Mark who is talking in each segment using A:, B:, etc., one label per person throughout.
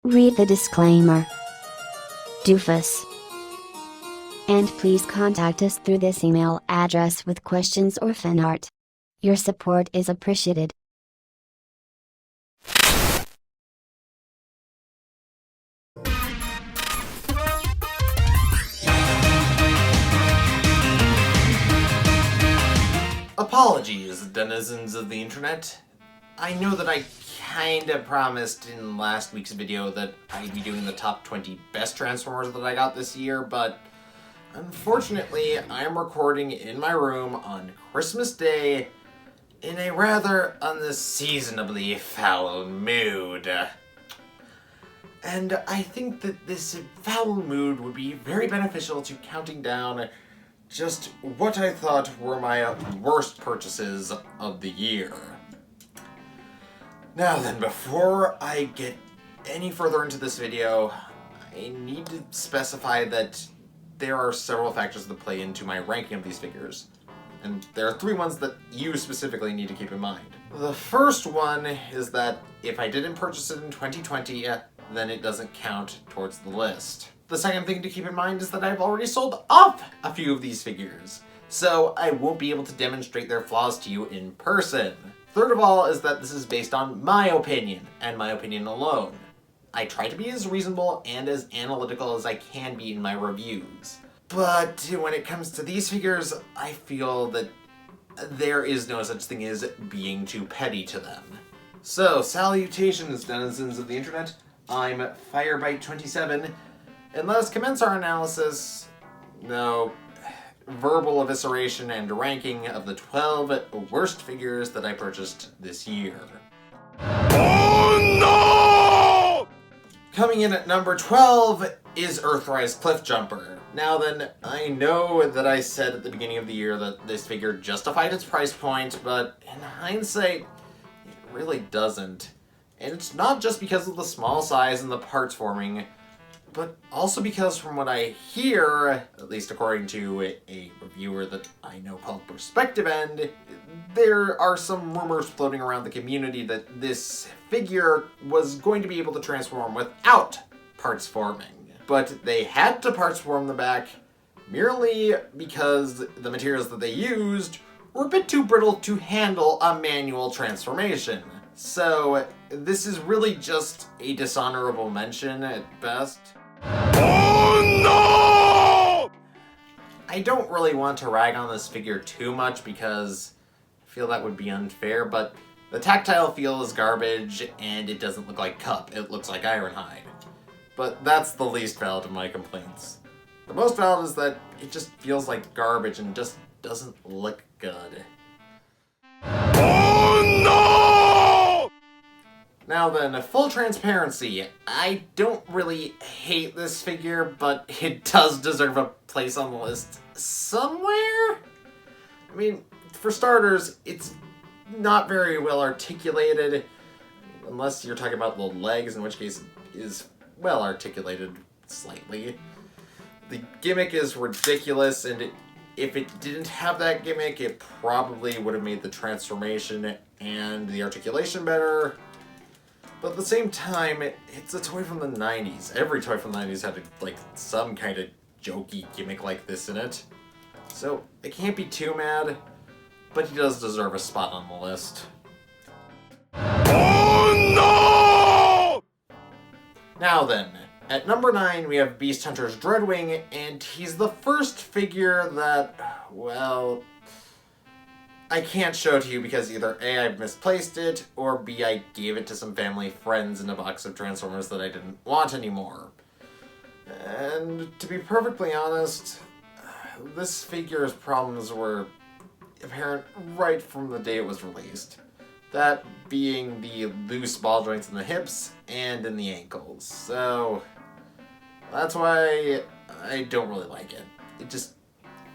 A: Read the disclaimer. Doofus. And please contact us through this email address with questions or fan art. Your support is appreciated.
B: Apologies, denizens of the internet. I know that I kinda promised in last week's video that I'd be doing the top 20 best Transformers that I got this year, but unfortunately I'm recording in my room on Christmas Day in a rather unseasonably foul mood. And I think that this foul mood would be very beneficial to counting down just what I thought were my worst purchases of the year. Now then, before I get any further into this video, I need to specify that there are several factors that play into my ranking of these figures. And there are three ones that you specifically need to keep in mind. The first one is that if I didn't purchase it in 2020, then it doesn't count towards the list. The second thing to keep in mind is that I've already sold off a few of these figures, so I won't be able to demonstrate their flaws to you in person. Third of all is that this is based on my opinion, and my opinion alone. I try to be as reasonable and as analytical as I can be in my reviews. But when it comes to these figures, I feel that there is no such thing as being too petty to them. So, salutations, denizens of the internet. I'm Firebite27, and let us commence our analysis, verbal evisceration and ranking of the 12 worst figures that I purchased this year. Oh no! Coming in at number 12 is Earthrise Cliffjumper. Now then, I know that I said at the beginning of the year that this figure justified its price point, but in hindsight, it really doesn't. And it's not just because of the small size and the parts forming, but also because from what I hear, at least according to a reviewer that I know called Perspective End, there are some rumors floating around the community that this figure was going to be able to transform without parts forming. But they had to parts form the back merely because the materials that they used were a bit too brittle to handle a manual transformation. So this is really just a dishonorable mention at best. Oh no! I don't really want to rag on this figure too much because I feel that would be unfair, but the tactile feel is garbage and it doesn't look like Cup, it looks like Ironhide. But that's the least valid of my complaints. The most valid is that it just feels like garbage and just doesn't look good. Oh no! Now then, full transparency. I don't really hate this figure, but it does deserve a place on the list somewhere? I mean, for starters, it's not very well articulated, unless you're talking about the legs, in which case it is well articulated slightly. The gimmick is ridiculous, and if it didn't have that gimmick, it probably would have made the transformation and the articulation better. But at the same time, it's a toy from the 90s. Every toy from the 90s had some kind of jokey gimmick like this in it. So I can't be too mad, but he does deserve a spot on the list. Oh no! Now then, at number 9 we have Beast Hunter's Dreadwing, and he's the first figure that, well, I can't show to you because either A, I misplaced it, or B, I gave it to some family friends in a box of Transformers that I didn't want anymore. And to be perfectly honest, this figure's problems were apparent right from the day it was released. That being the loose ball joints in the hips and in the ankles. So that's why I don't really like it. It just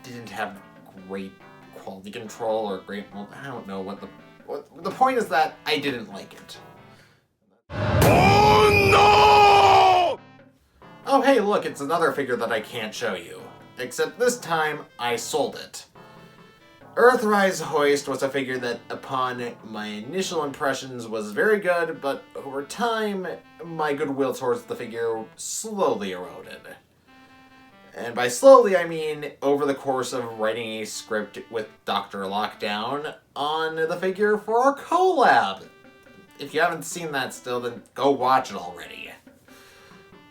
B: didn't have great quality control or great, well, I don't know what the point is that I didn't like it. Oh no! Oh hey, look, it's another figure that I can't show you. Except this time I sold it. Earthrise Hoist was a figure that, upon my initial impressions, was very good, but over time, my goodwill towards the figure slowly eroded. And by slowly, I mean over the course of writing a script with Dr. Lockdown on the figure for our collab. If you haven't seen that still, then go watch it already.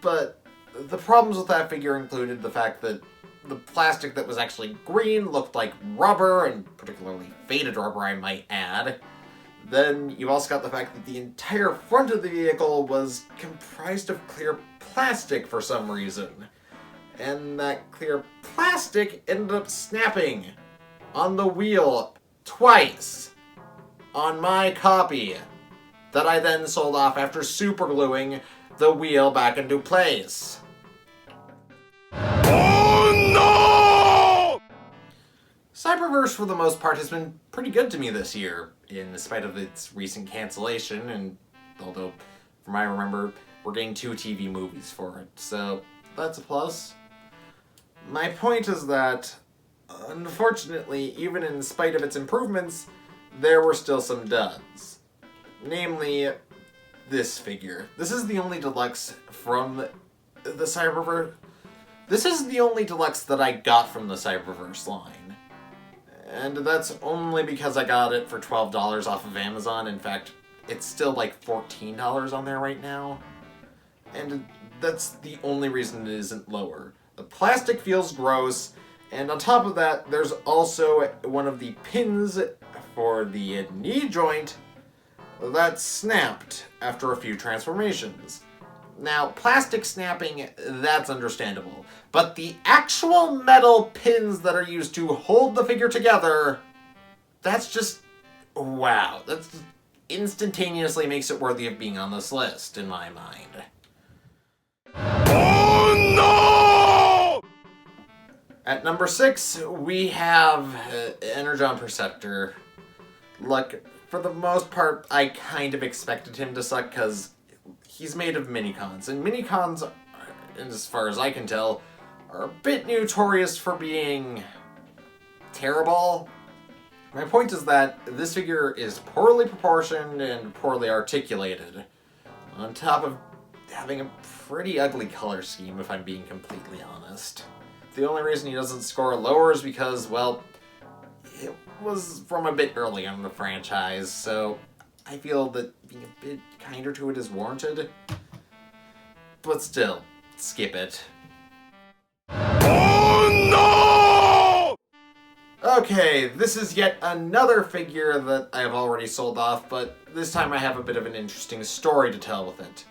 B: But the problems with that figure included the fact that the plastic that was actually green looked like rubber, and particularly faded rubber, I might add. Then you also got the fact that the entire front of the vehicle was comprised of clear plastic for some reason. And that clear plastic ended up snapping on the wheel twice on my copy that I then sold off after supergluing the wheel back into place. Oh no! Cyberverse, for the most part, has been pretty good to me this year, in spite of its recent cancellation, and although, from what I remember, we're getting 2 TV movies for it, so that's a plus. My point is that, unfortunately, even in spite of its improvements, there were still some duds. Namely, this figure. This is the only deluxe from the Cyberverse. This is the only deluxe that I got from the Cyberverse line. And that's only because I got it for $12 off of Amazon. In fact, it's still like $14 on there right now. And that's the only reason it isn't lower. The plastic feels gross, and on top of that, there's also one of the pins for the knee joint that snapped after a few transformations. Now, plastic snapping, that's understandable, but the actual metal pins that are used to hold the figure together, that's just, wow. That instantaneously makes it worthy of being on this list, in my mind. Oh no! At number 6, we have Energon Perceptor. Look, for the most part, I kind of expected him to suck because he's made of minicons. And minicons, as far as I can tell, are a bit notorious for being terrible. My point is that this figure is poorly proportioned and poorly articulated, on top of having a pretty ugly color scheme, if I'm being completely honest. The only reason he doesn't score lower is because, well, it was from a bit early in the franchise, so I feel that being a bit kinder to it is warranted. But still, skip it. Oh no! Okay, this is yet another figure that I've already sold off, but this time I have a bit of an interesting story to tell with it.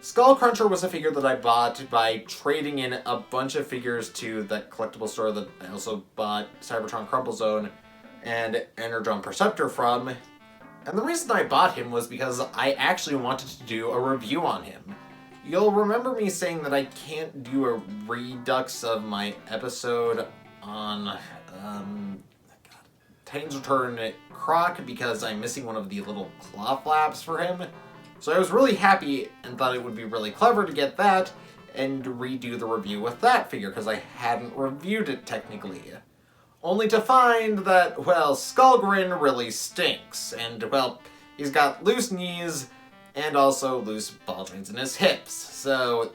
B: Skullcruncher was a figure that I bought by trading in a bunch of figures to that collectible store that I also bought Cybertron Crumple Zone and Energon Perceptor from. And the reason I bought him was because I actually wanted to do a review on him. You'll remember me saying that I can't do a redux of my episode on Titan's Return Croc because I'm missing one of the little claw flaps for him. So I was really happy and thought it would be really clever to get that and redo the review with that figure because I hadn't reviewed it technically. Only to find that, well, Skullgrin really stinks, and, well, he's got loose knees and also loose ball joints in his hips, so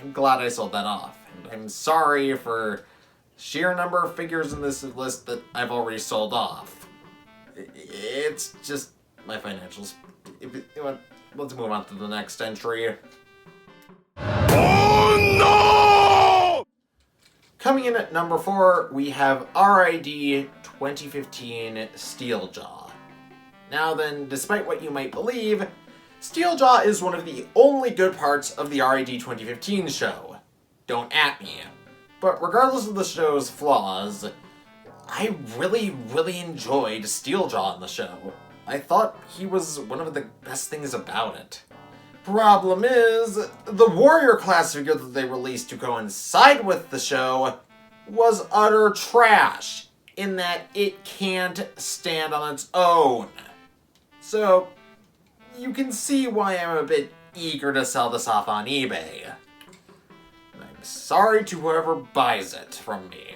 B: I'm glad I sold that off. And I'm sorry for sheer number of figures in this list that I've already sold off. It's just my financials. Let's move on to the next entry. Oh no! Coming in at number 4, we have RID 2015 Steeljaw. Now then, despite what you might believe, Steeljaw is one of the only good parts of the RID 2015 show. Don't at me. But regardless of the show's flaws, I really enjoyed Steeljaw in the show. I thought he was one of the best things about it. Problem is, the warrior class figure that they released to coincide with the show was utter trash, in that it can't stand on its own. So, you can see why I'm a bit eager to sell this off on eBay. And I'm sorry to whoever buys it from me.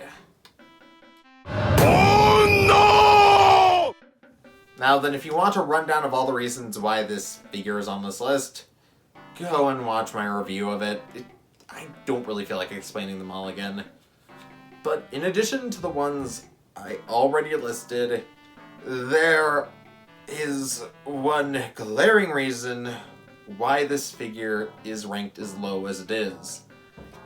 B: Oh no! Now then, if you want a rundown of all the reasons why this figure is on this list, go and watch my review of it. I don't really feel like explaining them all again. But in addition to the ones I already listed, there is one glaring reason why this figure is ranked as low as it is.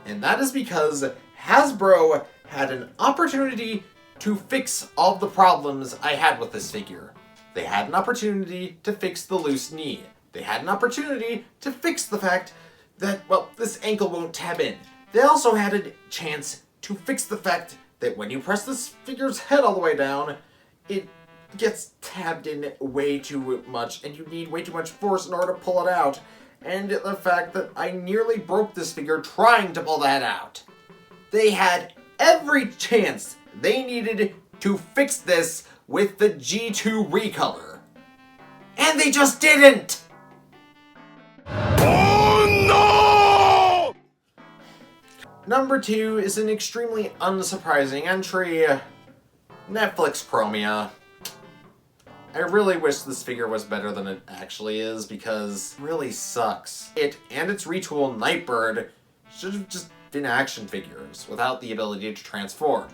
B: And that is because Hasbro had an opportunity to fix all the problems I had with this figure. They had an opportunity to fix the loose knee. They had an opportunity to fix the fact that, well, this ankle won't tab in. They also had a chance to fix the fact that when you press this figure's head all the way down, it gets tabbed in way too much, and you need way too much force in order to pull it out. And the fact that I nearly broke this figure trying to pull that out. They had every chance they needed to fix this with the G2 recolor. And they just didn't! Oh no! Number 2 is an extremely unsurprising entry, Netflix Chromia. I really wish this figure was better than it actually is, because it really sucks. It and its retool Nightbird should have just been action figures without the ability to transform.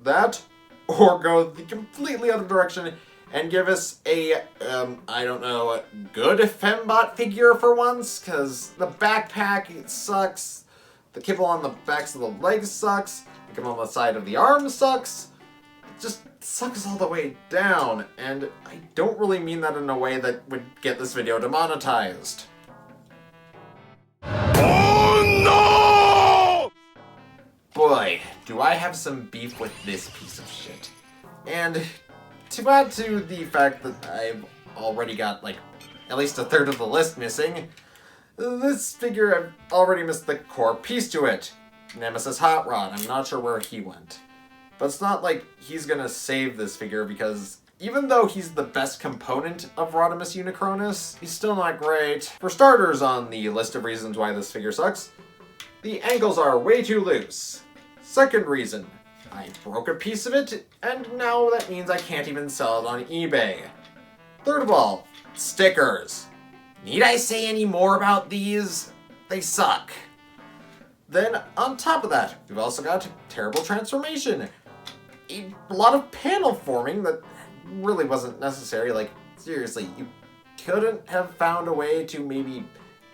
B: That, or go the completely other direction and give us a, I don't know, good fembot figure for once, because the backpack, it sucks. The kibble on the backs of the legs sucks. The kibble on the side of the arm sucks. It just sucks all the way down, and I don't really mean that in a way that would get this video demonetized. Oh no! Boy, do I have some beef with this piece of shit. And to add to the fact that I've already got, like, at least a third of the list missing, this figure, I've already missed the core piece to it. Nemesis Hot Rod, I'm not sure where he went. But it's not like he's gonna save this figure, because even though he's the best component of Rodimus Unicronus, he's still not great. For starters, on the list of reasons why this figure sucks, the ankles are way too loose. Second reason, I broke a piece of it, and now that means I can't even sell it on eBay. Third of all, stickers. Need I say any more about these? They suck. Then, on top of that, we've also got terrible transformation. A lot of panel forming that really wasn't necessary. Like, seriously, you couldn't have found a way to maybe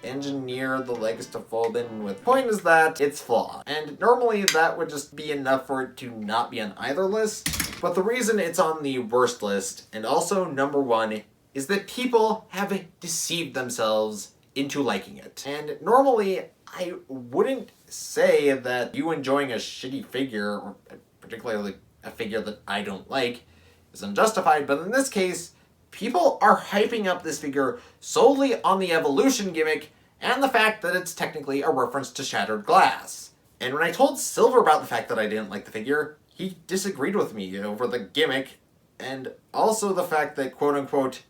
B: engineer the legs to fold in with. Point is that it's flawed. And normally that would just be enough for it to not be on either list. But the reason it's on the worst list, and also number 1, is that people have deceived themselves into liking it. And normally, I wouldn't say that you enjoying a shitty figure, or particularly a figure that I don't like, is unjustified, but in this case, people are hyping up this figure solely on the evolution gimmick and the fact that it's technically a reference to Shattered Glass. And when I told Silver about the fact that I didn't like the figure, he disagreed with me over the gimmick, and also the fact that, quote-unquote,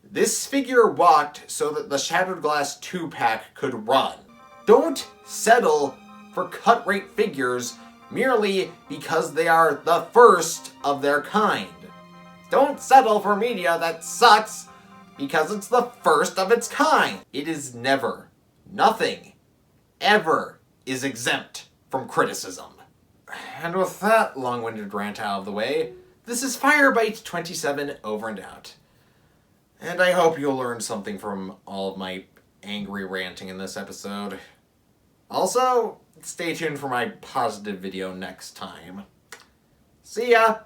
B: this figure walked so that the Shattered Glass 2-pack could run. Don't settle for cut-rate figures merely because they are the first of their kind. Don't settle for media that sucks because it's the first of its kind. It is never, nothing, ever is exempt from criticism. And with that long-winded rant out of the way, this is Firebite27 over and out. And I hope you'll learn something from all of my angry ranting in this episode. Also, stay tuned for my positive video next time. See ya!